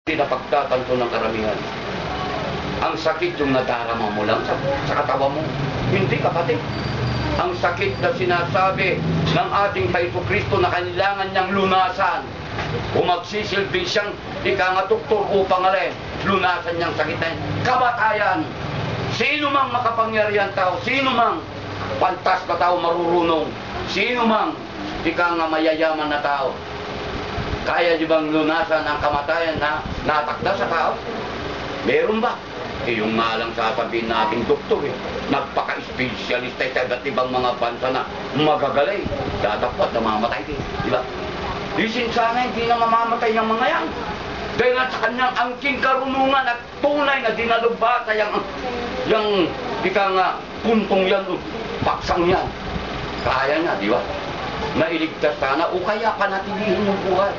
Hindi na pagtatanto ng karamihan. Ang sakit yung nadarama mo lang sa katawa mo. Hindi, kapatid. Ang sakit na sinasabi ng ating Jesucristo na kailangan niyang lunasan. Kung magsisilbi siyang ikangatuktor upang lunasan niyang sakit na yun. Kamatayan. Sino mang makapangyarihan tao, sino mang pantas na tao marurunong, sino mang mayayaman na tao, kaya di bang lunasan ang kamatayan na natakda sa tao? Meron ba? Yung nga lang sasabihin nating doktor nagpaka-specialista sa iba't ibang mga bansa na magagaling. Datapot, namamatay din. Di ba? Isin sana hindi na mamamatay ng mga yan. Dahil nga sa kanyang angking karunungan at tunay na dinalubasa yung puntong yan, paksang yan. Kaya niya, di ba? Nailigtas sana o kaya panatilihin yung buhay.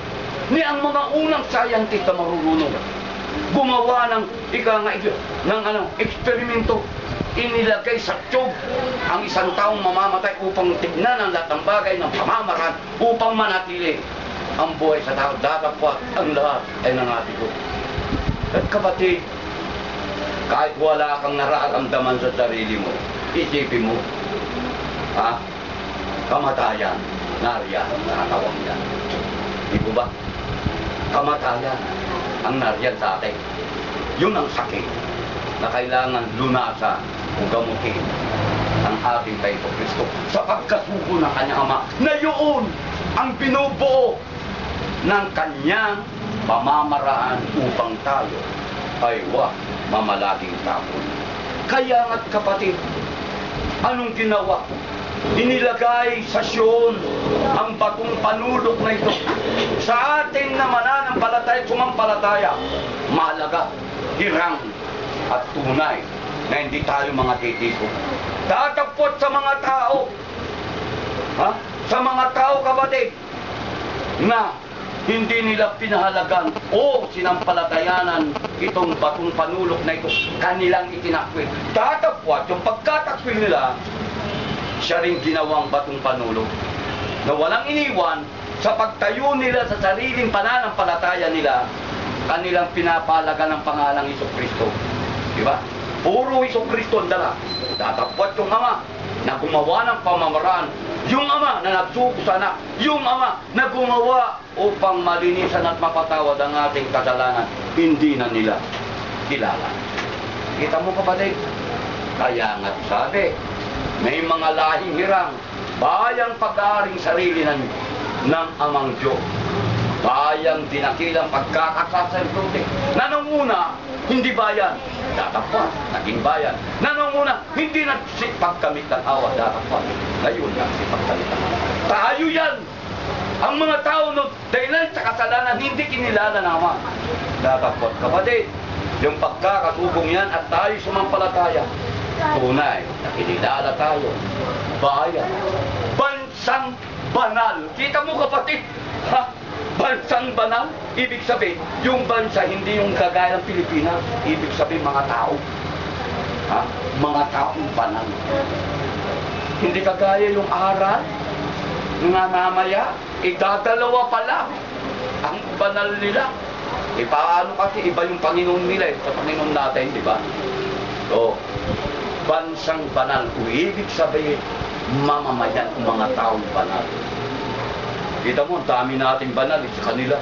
Ni ang mga unang scientist na marurunong gumawa ng eksperimento, inilagay sa tube ang isang taong mamamatay upang tignan ang lahat ng bagay ng pamamaraan upang manatili ang buhay sa tao. Datapwat ang lahat ay nangatiko. At kapatid, kahit wala kang nararamdaman sa sarili mo, isipin mo, kamatayan, nariyan, nakatawag yan. Di po ba? Kamatayan ang nariyan sa atin. Yun ang sakit na kailangan lunasan o gamutin ang ating Jesucristo sa pagkasugo ng kanyang Ama na yun ang binubuo ng kanyang pamamaraan upang tayo ay mamalaging tapon. Kaya nga't kapatid, anong ginawa? Inilagay sa Sion ang batong panulok na ito. Sa atin na mananampalataya, sumampalataya, mahalaga, hirang at tunay na hindi tayo mga titiko. Tatapot sa mga tao, sa mga tao, kapatid, na hindi nila pinahalagan o sinampalatayanan itong batong panulok na ito, kanilang itinakwil. Tatapot yung pagkatakwil nila, siya rin ginawang batong panulok na walang iniwan sa pagtayo nila sa sariling pananampalataya nila, kanilang pinapalagan ng pangalang Jesucristo. Diba? Puro Jesucristo ang dala. Tatapwat yung Ama na gumawa ng pamamaraan, yung Ama na nagsuko sa anak, yung Ama na gumawa upang malinisan at mapatawad ang ating kasalanan, hindi na nila kilala. Kita mo, kapatid? Kaya nga sabi, may mga lahing hirang, bayang pag-aaring sarili ng Amang Diyos. Bayang dinakilang pagkakasaserdote. Nanunguna, hindi bayan, datapwat, naging bayan. Nanunguna, hindi nagsipagkamit ng awa, datapwat. Ngayon, nagsipagkamit ng awa. Tayo yan! Ang mga tao dahilan sa kasalanan, hindi kinilala ng Ama. Datapwat, kapatid, yung pagkakasubong yan at tayo sumampalataya, tunay, nakilala tayo, bayan, bansang banal. Kita mo, kapatid, bansang banal, ibig sabihin, yung bansa, hindi yung kagaya ng Pilipinas, ibig sabihin mga tao. Mga taong banal. Hindi kagaya yung aral, namamaya, idadalawa pala ang banal nila. Paano kasi iba yung Panginoon nila sa Panginoon natin, di ba? So, bansang banal, ibig sabihin, mamamayan ng mga taong banal. Kita mo, dami nating banal sa kanila.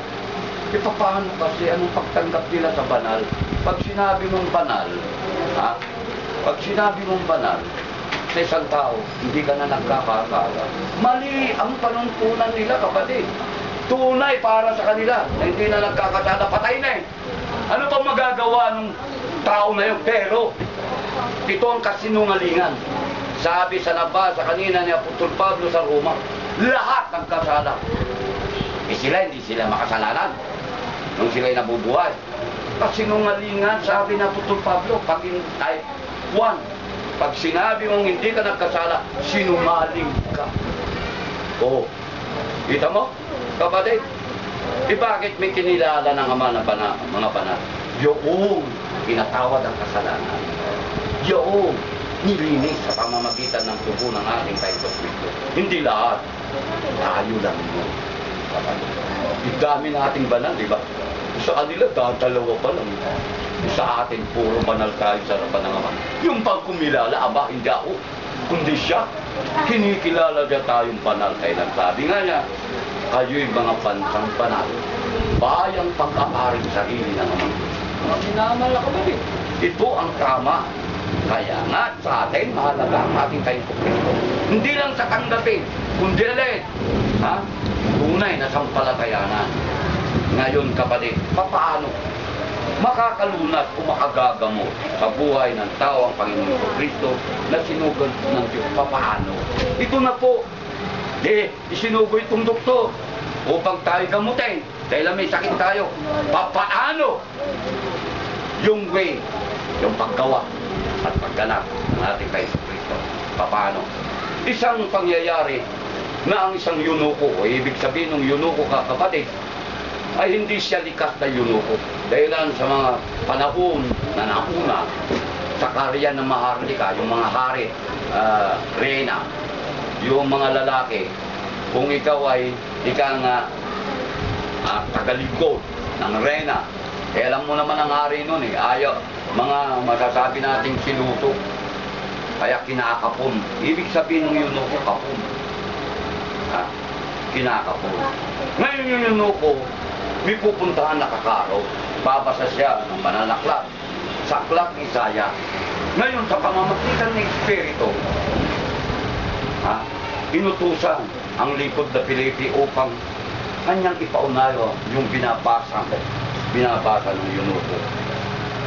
Paano kasi, anong pagtanggap nila sa banal? Pag sinabi mong banal, pag sinabi mong banal, sa isang tao, hindi ka na nagkakakala. Mali ang panuntunan nila, kapatid. Tunay para sa kanila, na hindi na nagkakasala, patay na eh. Ano pang magagawa ng tao na yun? Pero, ito ang kasinungalingan. Sabi sa nabasa kanina ni Apostol Pablo sa Roma, lahat nagkasala. Hindi sila makasalanan nung sila'y nabubuhay. Kasinungalingan, sabi ni Apostol Pablo, pag sinabi mong hindi ka nagkasala, sinungaling ka. Kita mo? Kapatid, bakit may kinilala ng Ama na mga banal? Yung pinatawad ang kasalanan. Yung nilinis sa pamamagitan ng dugo ng ating Jesucristo. Hindi lahat. Tayo lang mo. Ang dami nating banal, di ba? sa kanila, dadalawa pa lang. Sa atin, puro banal tayo sa harapan ng Ama. Yung pagkumilala, aba, hindi ako, kundi siya. Kinikilala niya tayong banal. Kailan sabi nga niya, kayo'y mga bansang banal. Bayang pag-aaring sarili ng Ama. Mga minamahal na kapatid. Ito ang tama. Kaya nga sa atin, mahalaga ang ating Kristo. Hindi lang sa tanggapin, kundi alin. Ha? Tunay na sampalatayanan. Ngayon kapatid, paano makakalunas o makagagamot sa buhay ng tao ang Panginoon Kristo na sinugod ng Diyos? Paano? Ito na po. Isinugo itong doktor upang tayo gamutin dahil may sakit tayo. Paano? Yung way, yung paggawa at pagganap ng ating Kristo. Paano? Isang pangyayari na ang isang yunuko, o ibig sabihin ng yunuko kapatid, ay hindi siya likas na yunuko. Dahilan sa mga panahon na nauna sa karya ng Maharlika, yung mga hari, reyna, yung mga lalaki, kung ikaw ay tagaligod ng reyna, alam mo naman ang hari nun ayaw, mga masasabi nating siluto, kaya kinakapon. Ibig sabihin ng yunuko, kapon. Kinakapon. Ngayon yung yunuko, may pupuntahan na kakaraw. Babasa siya ng banal na aklat. Sa aklat ni Isaya. Ngayon, sa pamamagitan ng Espiritu, inutusan ang lipod na Filipi upang kanyang ipaunayo yung binabasa ng yunuko.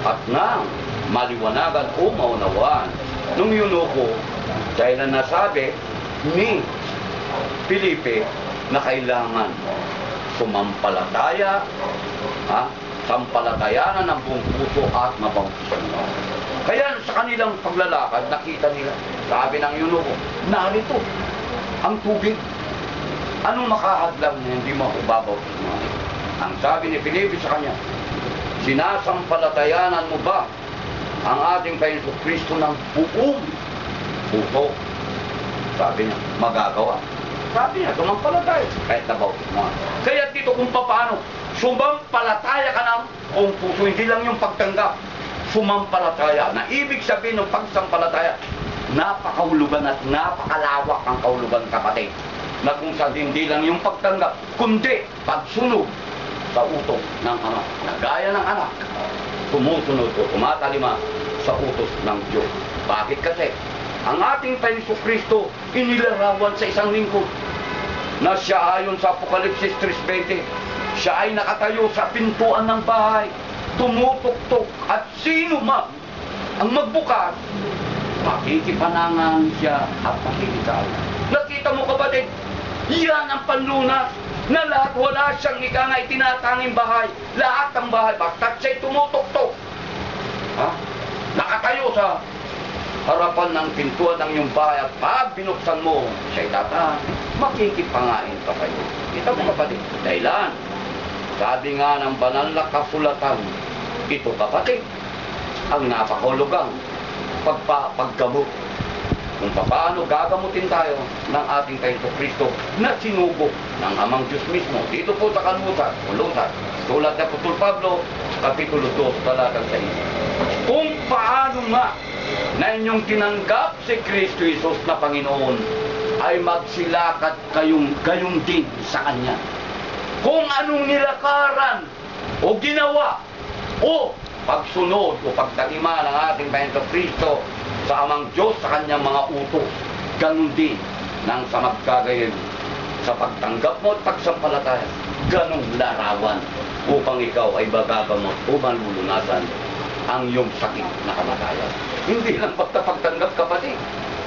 At nang maliwanagan o maunawaan ng yunuko, dahil na nasabi ni Filipi na kailangan sumampalataya, sampalatayanan ng buong puso at mabangkisan. Kaya sa kanilang paglalakad, nakita nila, sabi ng yunuko, narito ang tubig. Anong makahadlang na hindi mo babautismo? Ang sabi ni Filipe sa kanya, sinasampalatayanan mo ba ang ating Panginoon Kristo ng buong puso? Sabi niya, magagawa. Sabi niya, sumampalataya. Kahit nabautismo. Kaya dito kung paano, sumampalataya ka ng buong puso, hindi lang yung pagtanggap. Sumampalataya. Na ibig sabihin ng pagsampalataya, napakahulugan at napakalawak ang kahulugan, kapatid. Na kung saan hindi lang yung pagtanggap, kundi pagsunod sa utos ng Ama. Na gaya ng anak, sumusunod o tumatalima sa utos ng Diyos. Bakit kasi? Ang ating Panginoon Kristo inilarawan sa isang lingkod na siya ayon sa Apokalipsis 3:20, siya ay nakatayo sa pintuan ng bahay, tumutuktok, at sino man ang magbukas, makikipanangan siya at makikisala. Nakita mo, kapatid, yan ang panlunas na lahat, wala siyang ikangay tinatanging bahay. Lahat ng bahay, basta't siya'y tumutuktok, nakatayo sa harapan ng pintuan ng iyong bahay, at pag binuksan mo, siya'y makikipangain ka kayo. Kita mo, kapatid, dahilan. Sabi nga ng banal na kasulatan, ito, kapatid, ang napakahulugang paggamot. Kung paano gagamutin tayo ng ating Panginoon Kristo na sinugo ng Amang Diyos mismo. Dito po sa Kalutan, tulad ng Apostol Pablo, Kapitulo 2, talatang 6. Kung paano nga na inyong tinanggap si Kristo Jesus na Panginoon, ay magsilakad kayong din sa Kanya. Kung anong nilakaran o ginawa o pagsunod o pagtalima ng ating Panginoon Kristo sa Amang Diyos sa Kanyang mga utos, ganun din nang sa magkagayon sa pagtanggap mo at pagsampalataya, ganung larawan upang ikaw ay magagamot o malulunasan ang iyong sakit na kamatayan. Hindi lang pagtanggap, kapatid.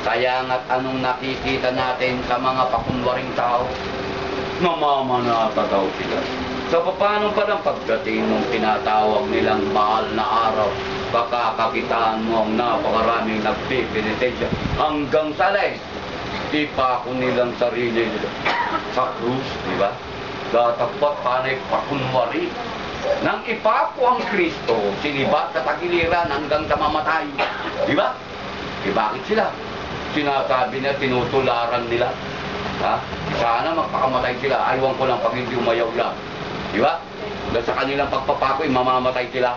Kaya nga't anong nakikita natin sa mga pakunwaring tao, namamanata daw sila. So paano pa lang pagdating ng tinatawag nilang mahal na araw, makakakitaan mo ang napakaraming nagpipinitensya hanggang sa les. Ipako nilang sarili nila sa krus, di ba? Datapat panay pakunwari. Nang ipako ang Kristo, sinibat sa tagiliran hanggang sa mamatay. Di ba? Bakit sila? Sinasabi niya, tinutularan nila. Sana magpakamatay sila. Aywan ko lang pag hindi umayaw lang. Di ba? Dahil sa kanilang pagpapakoy, mamamatay sila.